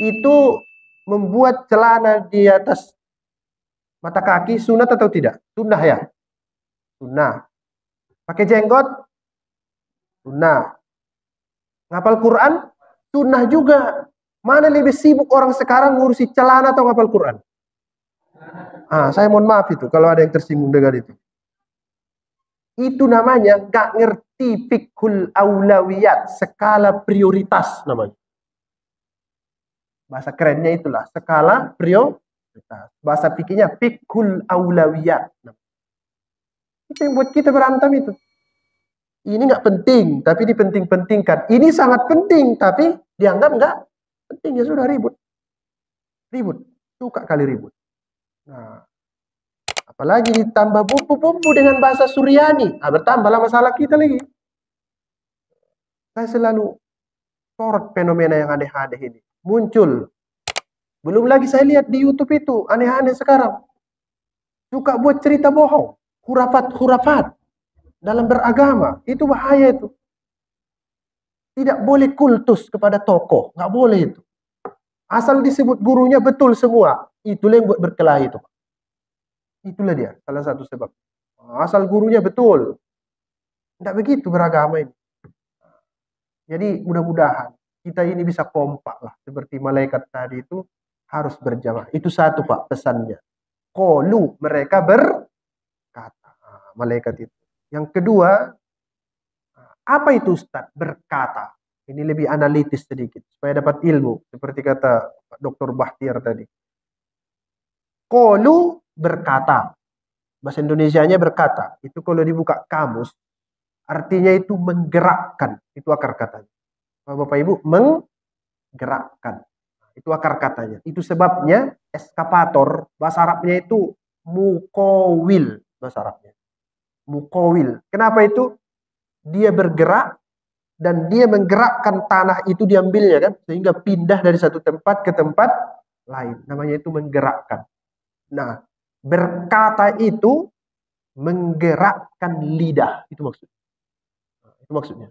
itu membuat celana di atas mata kaki sunat atau tidak? Sunnah ya? Sunnah. Pakai jenggot? Sunnah. Ngapal Quran? Sunnah juga. Mana lebih sibuk orang sekarang ngurusi celana atau ngapal Quran? Saya mohon maaf itu kalau ada yang tersinggung dengan itu. Itu namanya gak ngerti fiqhul aulawiyat, skala prioritas namanya. Bahasa kerennya itulah, skala prioritas. Bahasa fikihnya fiqhul aulawiyat. Itu yang buat kita berantem itu. Ini nggak penting, tapi dipenting-pentingkan. Ini sangat penting, tapi dianggap nggak penting. Ya sudah ribut. Ribut. Suka kali ribut. Nah, apalagi ditambah bumbu-bumbu dengan bahasa Suryani. Bertambahlah masalah kita lagi. Saya selalu sorot fenomena yang aneh-aneh ini. Muncul. Belum lagi saya lihat di YouTube itu. Aneh-aneh sekarang. Suka buat cerita bohong. Hurafat-hurafat. Dalam beragama. Itu bahaya itu. Tidak boleh kultus kepada tokoh. Nggak boleh itu. Asal disebut gurunya betul semua. Itulah yang buat berkelahi itu. Itulah dia. Salah satu sebab. Asal gurunya betul. Tidak begitu beragama ini. Jadi mudah-mudahan kita ini bisa kompak lah. Seperti malaikat tadi itu harus berjamaah. Itu satu Pak pesannya. Qalu, mereka berkata. Malaikat itu. Yang kedua, apa itu Ustaz? Berkata. Ini lebih analitis sedikit. Supaya dapat ilmu. Seperti kata Dr. Bahtiar tadi. Qalu berkata. Bahasa Indonesianya berkata. Itu kalau dibuka kamus. Artinya itu menggerakkan. Itu akar katanya. Bapak Ibu, menggerakkan. Itu akar katanya. Itu sebabnya eskapator. Bahasa Arabnya itu mukowil. Bahasa Arabnya. Mukowil. Kenapa itu? Dia bergerak dan dia menggerakkan tanah itu diambilnya kan. Sehingga pindah dari satu tempat ke tempat lain. Namanya itu menggerakkan. Nah, berkata itu menggerakkan lidah. Itu maksudnya. Itu maksudnya.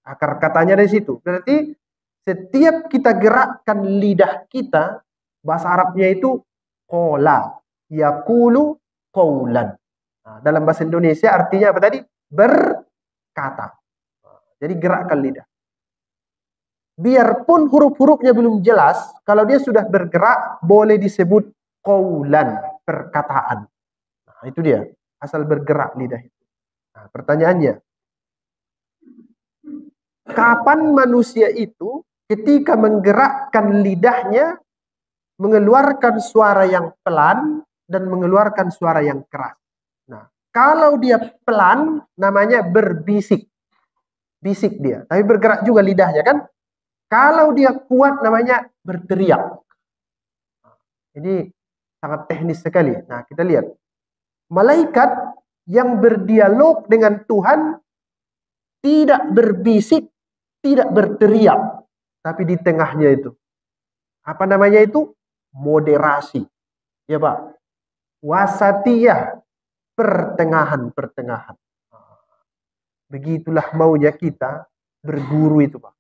Akar katanya dari situ. Berarti setiap kita gerakkan lidah kita, bahasa Arabnya itu qola, yaqulu qaulan. Nah, dalam bahasa Indonesia artinya apa tadi? Berkata. Jadi gerakkan lidah. Biarpun huruf-hurufnya belum jelas, kalau dia sudah bergerak boleh disebut qaulan, perkataan. Nah, itu dia, asal bergerak lidah itu. Nah, pertanyaannya, kapan manusia itu ketika menggerakkan lidahnya mengeluarkan suara yang pelan dan mengeluarkan suara yang keras. Nah, kalau dia pelan namanya berbisik. Bisik dia, tapi bergerak juga lidahnya kan? Kalau dia kuat namanya berteriak. Ini sangat teknis sekali. Nah, kita lihat. Malaikat yang berdialog dengan Tuhan tidak berbisik, tidak berteriak, tapi di tengahnya itu. Apa namanya itu? Moderasi. Ya Pak. Wasatiyah. Pertengahan-pertengahan. Begitulah maunya kita berguru itu Pak.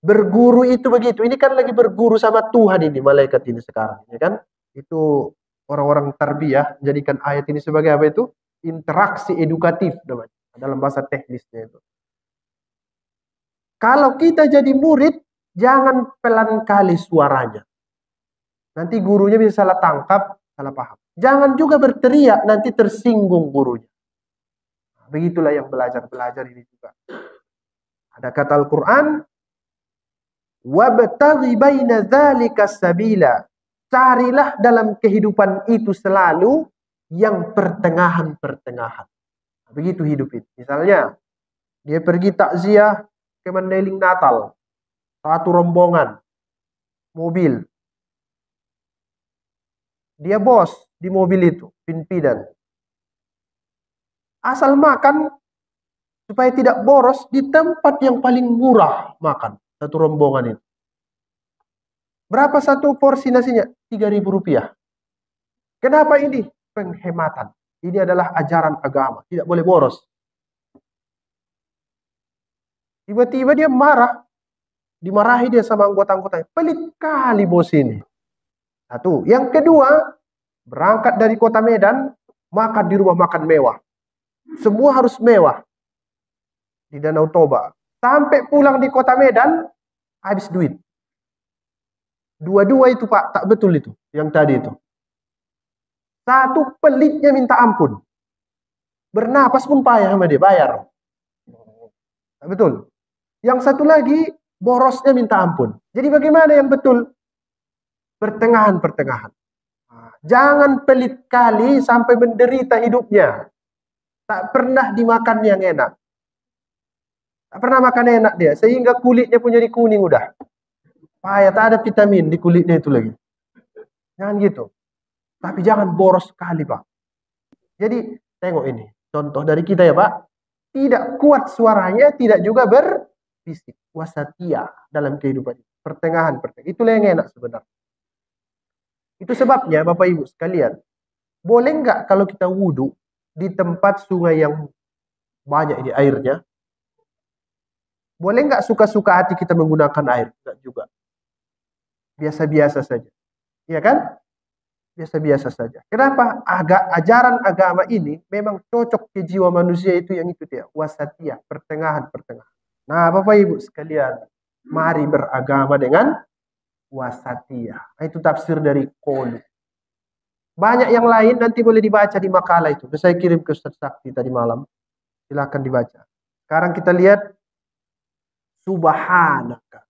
Berguru itu begitu. Ini kan lagi berguru sama Tuhan ini, malaikat ini sekarang. Ya kan? Itu orang-orang tarbiyah jadikan ayat ini sebagai apa itu? Interaksi edukatif namanya. Dalam bahasa teknisnya itu. Kalau kita jadi murid, jangan pelan kali suaranya. Nanti gurunya bisa salah tangkap, salah paham. Jangan juga berteriak, nanti tersinggung gurunya. Begitulah yang belajar-belajar ini juga. Ada kata Al-Quran, wabtaghi baina dzalika sabila. Carilah dalam kehidupan itu selalu yang pertengahan-pertengahan. Begitu hidup itu. Misalnya, dia pergi takziah ke Mandailing Natal. Satu rombongan. Mobil. Dia bos di mobil itu. Pimpinan. Asal makan supaya tidak boros di tempat yang paling murah makan. Satu rombongan itu. Berapa satu porsi nasinya? Rp3.000. Kenapa ini? Penghematan. Ini adalah ajaran agama. Tidak boleh boros. Tiba-tiba dia marah. Dimarahi dia sama anggota-anggotanya. Pelit kali bos ini. Satu. Yang kedua, berangkat dari kota Medan, makan di rumah makan mewah. Semua harus mewah. Di Danau Toba. Sampai pulang di kota Medan, habis duit. Dua-dua itu Pak, tak betul itu. Yang tadi itu. Satu, pelitnya minta ampun. Bernapas pun payah sama dia, bayar. Tak betul. Yang satu lagi, borosnya minta ampun. Jadi bagaimana yang betul? Pertengahan-pertengahan. Jangan pelit kali sampai menderita hidupnya. Tak pernah dimakan yang enak. Tak pernah makan enak dia. Sehingga kulitnya pun jadi kuning udah. Payah, tak ada vitamin di kulitnya itu lagi. Jangan gitu. Tapi jangan boros sekali Pak. Jadi tengok ini. Contoh dari kita ya Pak. Tidak kuat suaranya, tidak juga berbisik. Wasatia dalam kehidupan. Pertengahan. Itulah yang enak sebenarnya. Itu sebabnya Bapak Ibu sekalian. Boleh nggak kalau kita wudhu di tempat sungai yang banyak ini airnya? Boleh nggak suka-suka hati kita menggunakan air? Enggak juga. Biasa-biasa saja. Iya kan? Biasa-biasa saja. Kenapa? Ajaran agama ini memang cocok ke jiwa manusia itu yang itu dia. Wasatiyah, pertengahan-pertengahan. Nah Bapak Ibu sekalian, mari beragama dengan wasatiyah. Itu tafsir dari Qolu. Banyak yang lain nanti boleh dibaca di makalah itu. Saya kirim ke Ustaz Sakti tadi malam. Silakan dibaca. Sekarang kita lihat subhanaka.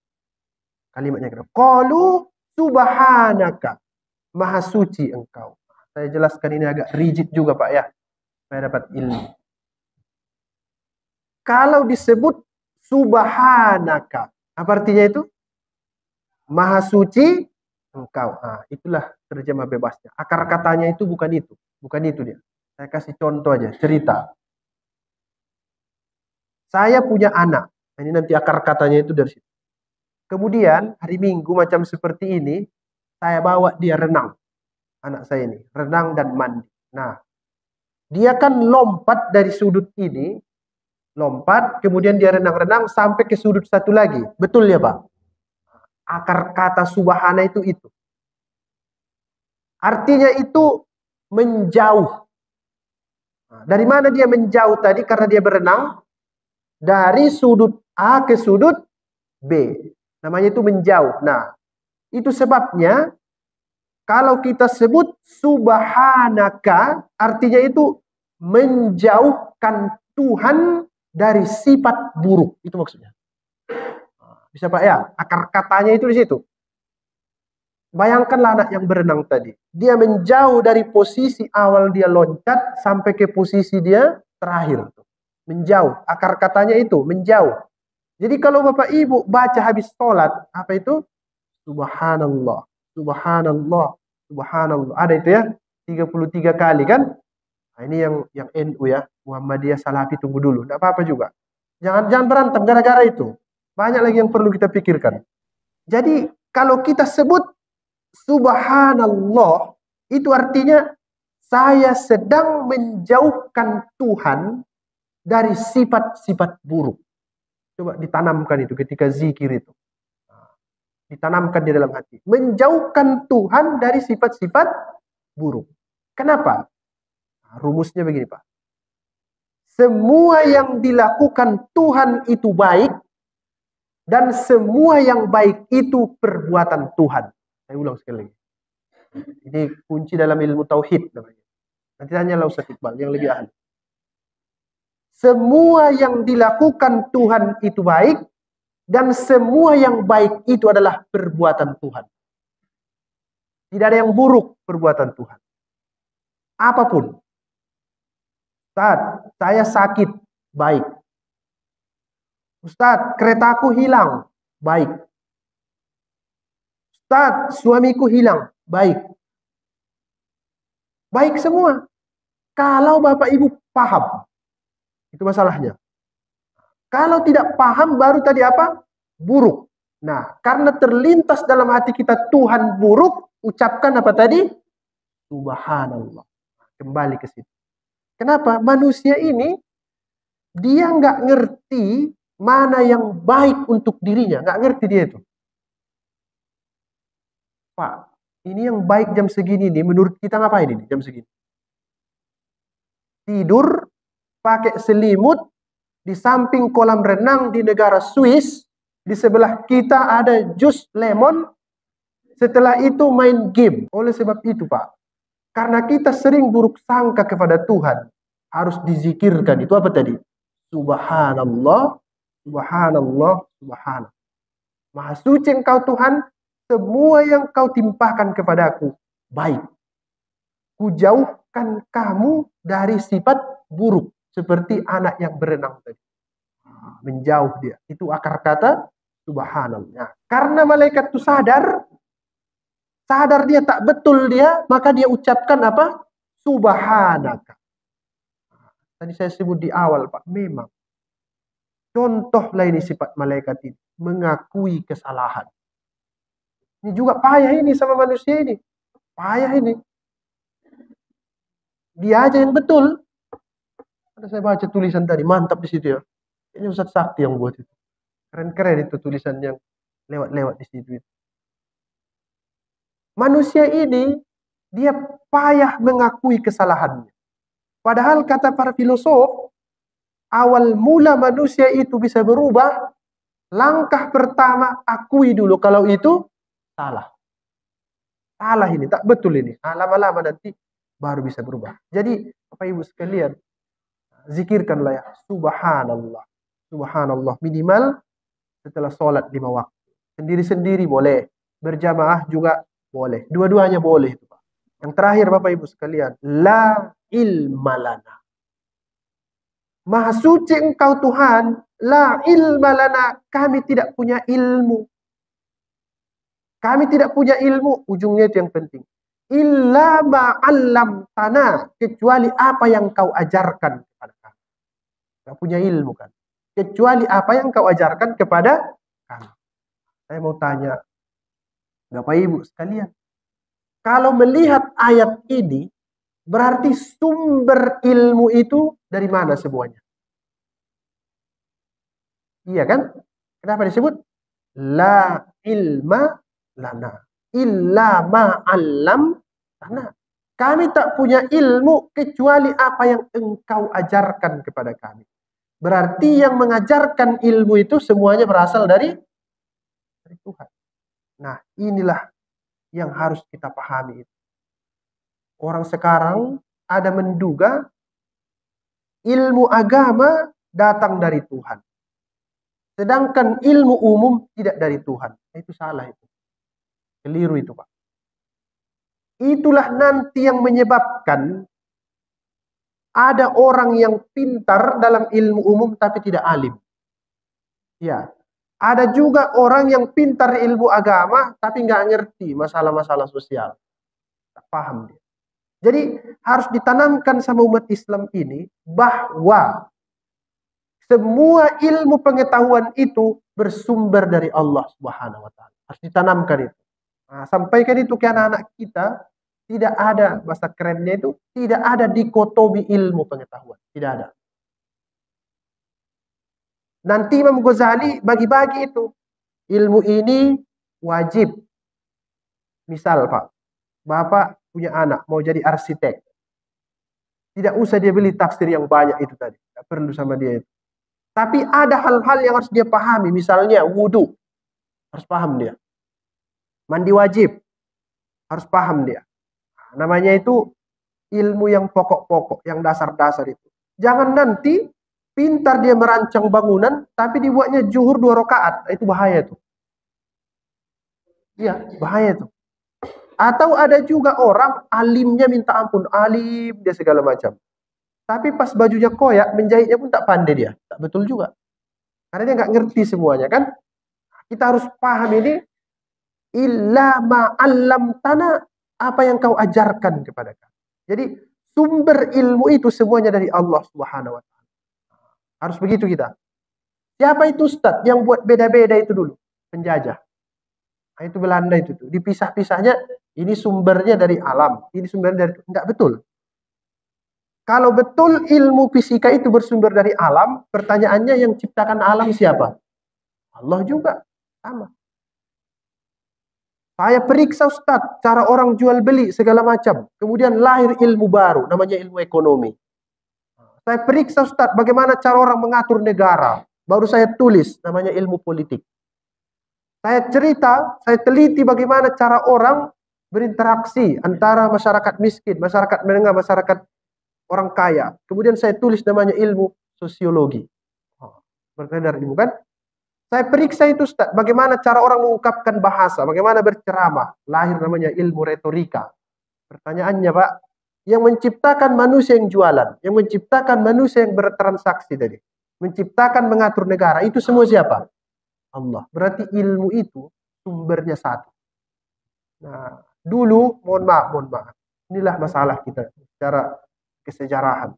Kalimatnya kira. Qalu subhanaka. Maha suci engkau. Saya jelaskan ini agak rigid juga Pak ya. Saya dapat ilmu. Kalau disebut subhanaka. Apa artinya itu? Maha suci engkau. Nah, itulah terjemah bebasnya. Akar katanya itu bukan itu. Bukan itu dia. Saya kasih contoh aja. Cerita. Saya punya anak. Ini nanti akar katanya itu dari situ. Kemudian hari Minggu macam seperti ini. Saya bawa dia renang. Anak saya ini. Renang dan mandi. Nah. Dia kan lompat dari sudut ini. Lompat. Kemudian dia renang-renang sampai ke sudut satu lagi. Betul ya Pak? Akar kata subhana itu. Artinya itu menjauh. Dari mana dia menjauh tadi? Karena dia berenang. Dari sudut A ke sudut B. Namanya itu menjauh. Nah, itu sebabnya kalau kita sebut subhanaka, artinya itu menjauhkan Tuhan dari sifat buruk. Itu maksudnya. Bisa Pak ya? Akar katanya itu di situ. Bayangkanlah anak yang berenang tadi. Dia menjauh dari posisi awal dia loncat sampai ke posisi dia terakhir. Menjauh. Akar katanya itu, menjauh. Jadi kalau Bapak Ibu baca habis sholat, apa itu? Subhanallah, Subhanallah, Subhanallah. Ada itu ya? 33 kali kan? Nah, ini yang NU ya. Muhammadiyah Salafi tunggu dulu. Tidak apa-apa juga. Jangan berantem gara-gara itu. Banyak lagi yang perlu kita pikirkan. Jadi kalau kita sebut Subhanallah, itu artinya saya sedang menjauhkan Tuhan dari sifat-sifat buruk. Coba ditanamkan itu ketika zikir itu. Ditanamkan di dalam hati. Menjauhkan Tuhan dari sifat-sifat buruk. Kenapa? Rumusnya begini Pak. Semua yang dilakukan Tuhan itu baik. Dan semua yang baik itu perbuatan Tuhan. Saya ulang sekali lagi. Ini kunci dalam ilmu tauhid namanya. Nanti tanyalah Ustaz Iqbal yang lebih ahli. Semua yang dilakukan Tuhan itu baik. Dan semua yang baik itu adalah perbuatan Tuhan. Tidak ada yang buruk perbuatan Tuhan. Apapun. Ustaz, saya sakit. Baik. Ustaz, keretaku hilang. Baik. Ustaz, suamiku hilang. Baik. Baik semua. Kalau Bapak Ibu paham. Itu masalahnya. Kalau tidak paham baru tadi apa? Buruk. Nah, karena terlintas dalam hati kita Tuhan buruk, ucapkan apa tadi? Subhanallah. Kembali ke situ. Kenapa? Manusia ini dia nggak ngerti mana yang baik untuk dirinya. Nggak ngerti dia itu. Pak, ini yang baik jam segini nih, menurut kita ngapain ini jam segini? Tidur, pakai selimut, di samping kolam renang di negara Swiss, di sebelah kita ada jus lemon, setelah itu main game. Oleh sebab itu Pak, karena kita sering buruk sangka kepada Tuhan, harus dizikirkan. Itu apa tadi? Subhanallah, subhanallah, subhanallah. Maha suci Engkau Tuhan, semua yang Kau timpahkan kepadaku baik. Kujauhkan kamu dari sifat buruk, seperti anak yang berenang tadi. Menjauh dia. Itu akar kata subhanallah. Karena malaikat itu sadar dia tak betul dia, maka dia ucapkan apa? Subhanaka. Tadi saya sebut di awal Pak, memang contohlah ini sifat malaikat ini, mengakui kesalahan. Ini juga payah ini sama manusia ini. Payah ini. Dia aja yang betul. Ada saya baca tulisan tadi, mantap di situ ya. Ini Ustaz Sakti yang buat itu. Keren-keren itu tulisan yang lewat-lewat di situ. Manusia ini, dia payah mengakui kesalahannya. Padahal kata para filosof, awal mula manusia itu bisa berubah, langkah pertama akui dulu kalau itu salah. Salah ini, tak betul ini. Lama-lama nanti baru bisa berubah. Jadi, Bapak Ibu sekalian, zikirkanlah ya, subhanallah. Subhanallah, minimal setelah sholat 5 waktu. Sendiri-sendiri boleh. Berjamaah juga boleh. Dua-duanya boleh. Yang terakhir Bapak Ibu sekalian, la ilma lana. Maha suci Engkau Tuhan, la ilma lana, kami tidak punya ilmu. Kami tidak punya ilmu, ujungnya itu yang penting. Illa ma'allam tanah, kecuali apa yang Kau ajarkan kepada kami. Gak punya ilmu kan. Kecuali apa yang Kau ajarkan kepada kami. Saya mau tanya, Bapak Ibu sekalian, kalau melihat ayat ini, berarti sumber ilmu itu dari mana semuanya? Iya kan? Kenapa disebut? La ilma lana. Illa ma'allam lana. Kami tak punya ilmu kecuali apa yang Engkau ajarkan kepada kami. Berarti yang mengajarkan ilmu itu semuanya berasal dari Tuhan. Nah, inilah yang harus kita pahami. Orang sekarang ada menduga ilmu agama datang dari Tuhan. Sedangkan ilmu umum tidak dari Tuhan. Itu salah itu. Keliru itu Pak. Itulah nanti yang menyebabkan ada orang yang pintar dalam ilmu umum tapi tidak alim. Ya. Ada juga orang yang pintar ilmu agama tapi nggak ngerti masalah-masalah sosial. Tak paham dia. Jadi harus ditanamkan sama umat Islam ini bahwa semua ilmu pengetahuan itu bersumber dari Allah Subhanahu wa taala. Harus ditanamkan itu. Nah, sampaikan itu ke anak-anak kita, tidak ada, bahasa kerennya itu, tidak ada dikotomi ilmu pengetahuan. Tidak ada. Nanti Imam Ghazali bagi-bagi itu. Ilmu ini wajib. Misal Pak, Bapak punya anak, mau jadi arsitek. Tidak usah dia beli tafsir yang banyak itu tadi. Tidak perlu sama dia itu. Tapi ada hal-hal yang harus dia pahami. Misalnya wudhu. Harus paham dia. Mandi wajib. Harus paham dia. Namanya itu ilmu yang pokok-pokok. Yang dasar-dasar itu. Jangan nanti pintar dia merancang bangunan. Tapi dibuatnya zuhur 2 rakaat. Itu bahaya itu. Iya, bahaya itu. Atau ada juga orang alimnya minta ampun. Alim dia segala macam. Tapi pas bajunya koyak, menjahitnya pun tak pandai dia. Tak betul juga. Karena dia nggak ngerti semuanya kan. Kita harus paham ini. Illa ma'allam tanah. Apa yang kau ajarkan kepada kami. Jadi sumber ilmu itu semuanya dari Allah Subhanahu wa taala. Harus begitu kita. Siapa itu Ustaz yang buat beda-beda itu dulu? Penjajah. Nah, itu Belanda itu tuh. Dipisah-pisahnya ini sumbernya dari alam, ini sumbernya dari enggak betul. Kalau betul ilmu fisika itu bersumber dari alam, pertanyaannya yang ciptakan alam siapa? Allah juga. Sama. Saya periksa Ustadz, cara orang jual beli segala macam. Kemudian lahir ilmu baru, namanya ilmu ekonomi. Saya periksa Ustadz, bagaimana cara orang mengatur negara. Baru saya tulis, namanya ilmu politik. Saya cerita, saya teliti bagaimana cara orang berinteraksi antara masyarakat miskin, masyarakat menengah, masyarakat orang kaya. Kemudian saya tulis namanya ilmu sosiologi. Beredar ilmu kan? Saya periksa itu Ustaz, bagaimana cara orang mengungkapkan bahasa, bagaimana berceramah. Lahir namanya ilmu retorika. Pertanyaannya Pak, yang menciptakan manusia yang jualan, yang menciptakan manusia yang bertransaksi tadi, menciptakan mengatur negara, itu semua siapa? Allah. Berarti ilmu itu sumbernya satu. Nah, dulu, mohon maaf. Inilah masalah kita secara kesejarahan.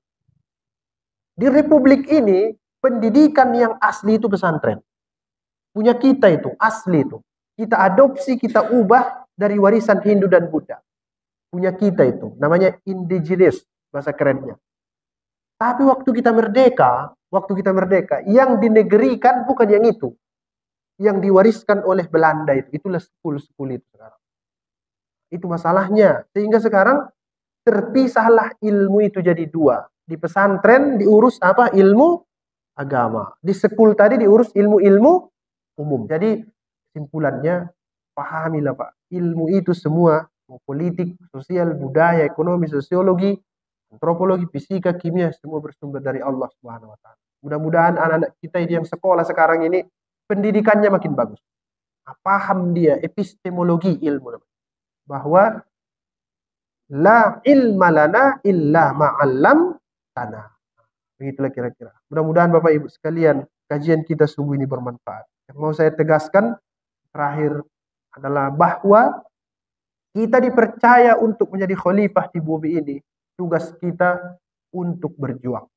Di Republik ini, pendidikan yang asli itu pesantren. Punya kita itu, asli itu. Kita adopsi, kita ubah dari warisan Hindu dan Buddha. Punya kita itu, namanya indigenous, bahasa kerennya. Tapi waktu kita merdeka, yang dinegerikan bukan yang itu. Yang diwariskan oleh Belanda itulah school itu sekarang. Itu masalahnya. Sehingga sekarang terpisahlah ilmu itu jadi dua. Di pesantren diurus apa? Ilmu agama. Di school tadi diurus ilmu-ilmu umum. Jadi kesimpulannya, pahamilah Pak, ilmu itu semua, politik, sosial, budaya, ekonomi, sosiologi, antropologi, fisika, kimia, semua bersumber dari Allah Subhanahu wa taala. Mudah-mudahan anak-anak kita yang sekolah sekarang ini pendidikannya makin bagus. Paham dia epistemologi ilmu, bahwa la ilma lana illa ma'allam tanah. Begitulah kira-kira. Mudah-mudahan Bapak Ibu sekalian, kajian kita sungguh ini bermanfaat. Yang mau saya tegaskan terakhir adalah bahwa kita dipercaya untuk menjadi khalifah di bumi ini. Tugas kita untuk berjuang,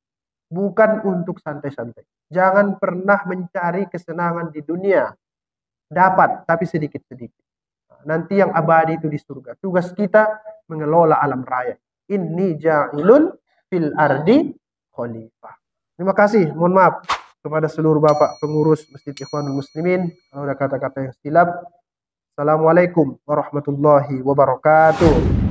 bukan untuk santai-santai. Jangan pernah mencari kesenangan di dunia. Dapat, tapi sedikit-sedikit. Nanti yang abadi itu di surga. Tugas kita mengelola alam raya. Inni ja'ilun fil ardi khalifah. Terima kasih. Mohon maaf kepada seluruh Bapak pengurus Masjid Ikhwanul Muslimin kalau ada kata-kata yang silap. Assalamualaikum warahmatullahi wabarakatuh.